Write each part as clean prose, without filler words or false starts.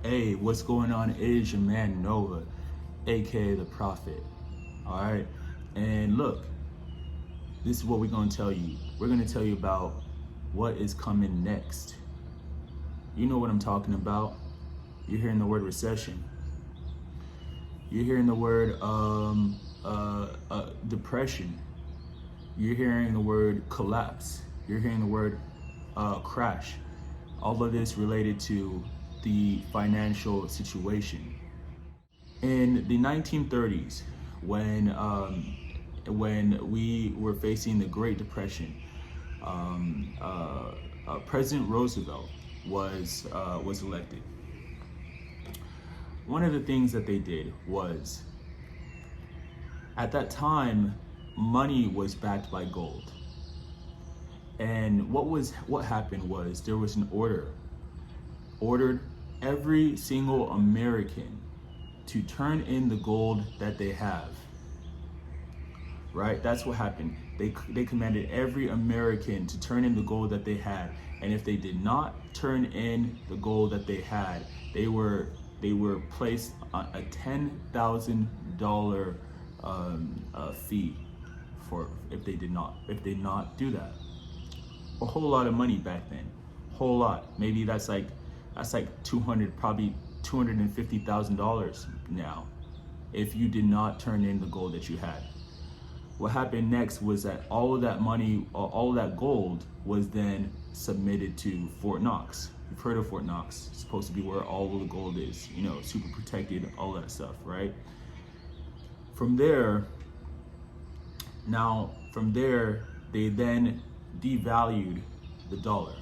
Hey, what's going on? It is your man Nova, aka the Prophet. All right, and look, this is what we're gonna tell you. We're gonna tell you about what is coming next. You know what I'm talking about. You're hearing the word recession. You're hearing the word depression. You're hearing the word collapse. You're hearing the word crash. All of this related to the financial situation. In the 1930s, when we were facing the Great Depression, President Roosevelt was elected. One of the things that they did was, at that time, money was backed by gold. And what happened was there was an ordered every single American to turn in the gold that they have. Right? That's what happened. They commanded every American to turn in the gold that they had, and if they did not turn in the gold that they had, they were placed on a $10,000 fee for if they did not do that. A whole lot of money back then, whole lot. Maybe that's like probably $250,000 now, if you did not turn in the gold that you had. What happened next was that all of that money, all of that gold, was then submitted to Fort Knox. You've heard of Fort Knox. It's supposed to be where all of the gold is, super protected, all that stuff, right? From there, they then devalued the dollar.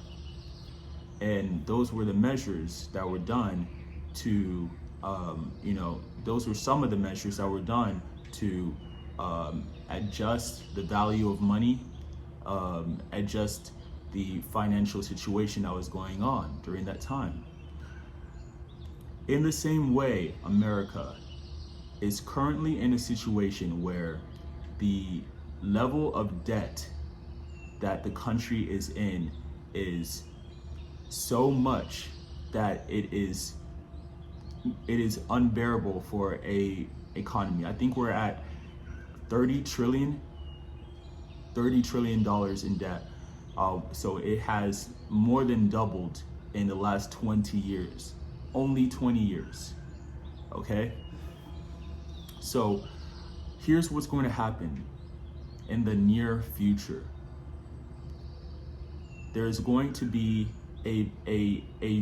And those were the measures that were done to, those were some of the measures that were done to adjust the value of money, adjust the financial situation that was going on during that time. In the same way, America is currently in a situation where the level of debt that the country is in is so much that it is unbearable for a economy. I think we're at $30 trillion in debt. So it has more than doubled in the last 20 years. Only 20 years. Okay? So here's what's going to happen in the near future. There's going to be a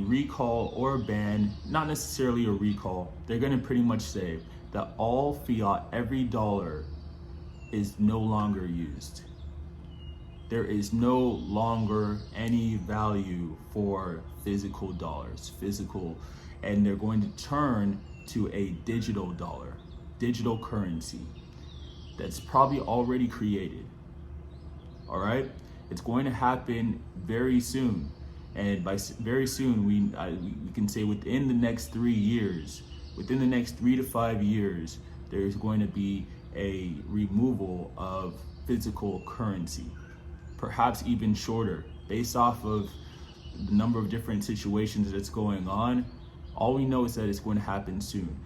recall or a ban, not necessarily a recall. They're going to pretty much say that all fiat, every dollar, is no longer used. There is no longer any value for physical dollars, and they're going to turn to a digital dollar, digital currency that's probably already created. All right? It's going to happen very soon. And by very soon, we can say within the next 3 years, within the next 3 to 5 years, there's going to be a removal of physical currency, perhaps even shorter, based off of the number of different situations that's going on. All we know is that it's going to happen soon.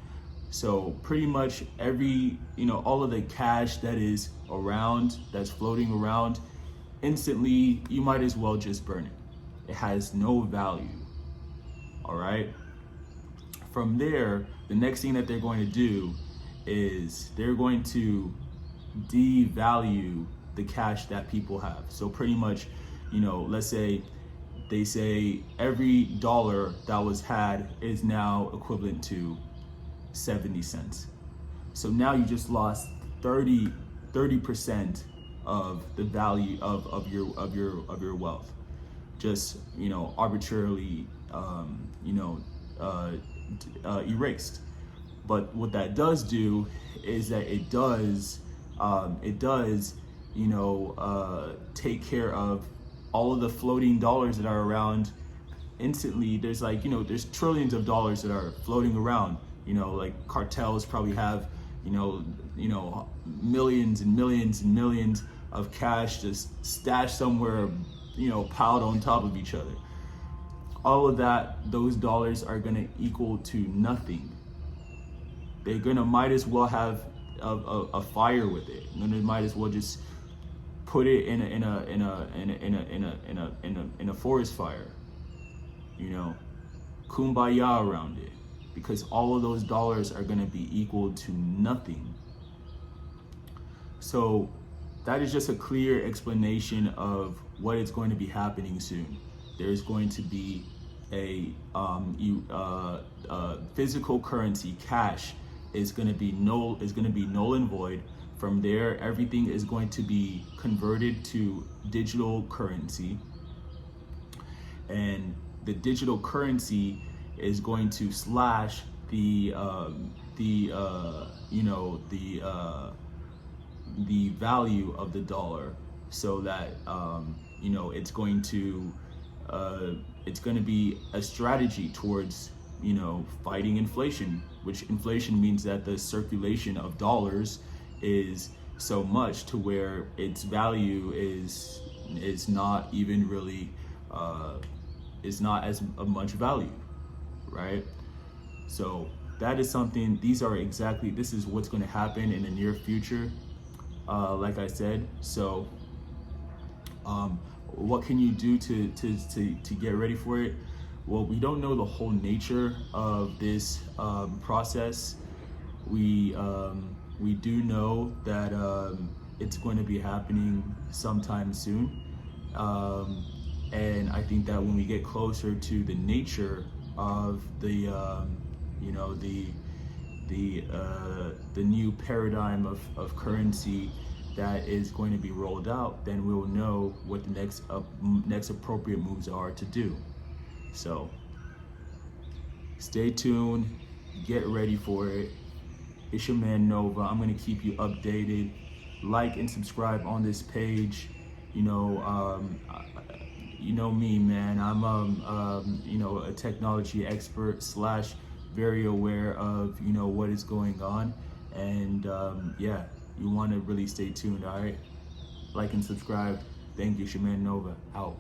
So pretty much all of the cash that is around, that's floating around, instantly, you might as well just burn it. It has no value. All right? From there, the next thing that they're going to do is they're going to devalue the cash that people have. So pretty much, let's say they say every dollar that was had is now equivalent to 70 cents. So now you just lost 30% of the value of your wealth, just arbitrarily erased. But what that does do is that it does take care of all of the floating dollars that are around instantly. There's there's trillions of dollars that are floating around. Like cartels probably have millions and millions and millions of cash just stashed somewhere, piled on top of each other. all of that, those dollars are gonna equal to nothing. They're gonna might as well have a fire with it. They might as well just put it in a forest fire. You know, kumbaya around it, because all of those dollars are gonna be equal to nothing. So that is just a clear explanation of what is going to be happening soon. There's going to be a physical currency, cash, is going to be null and void. From there, everything is going to be converted to digital currency, and the digital currency is going to slash the value of the dollar, so that it's going to be a strategy towards fighting inflation, which inflation means that the circulation of dollars is so much to where its value is not even really is not as much value, right? So that is something. This is what's going to happen in the near future, like I said. So what can you do to get ready for it? Well, we don't know the whole nature of this process. We do know that it's going to be happening sometime soon, and I think that when we get closer to the nature of the new paradigm of currency that is going to be rolled out, then we'll know what the next appropriate moves are to do. So stay tuned, get ready for it. It's your man Nova. I'm gonna keep you updated. Like and subscribe on this page. You know me, man. I'm a technology expert / very aware of what is going on, and you want to really stay tuned. All right, like and subscribe. Thank you. It's your man Nova out.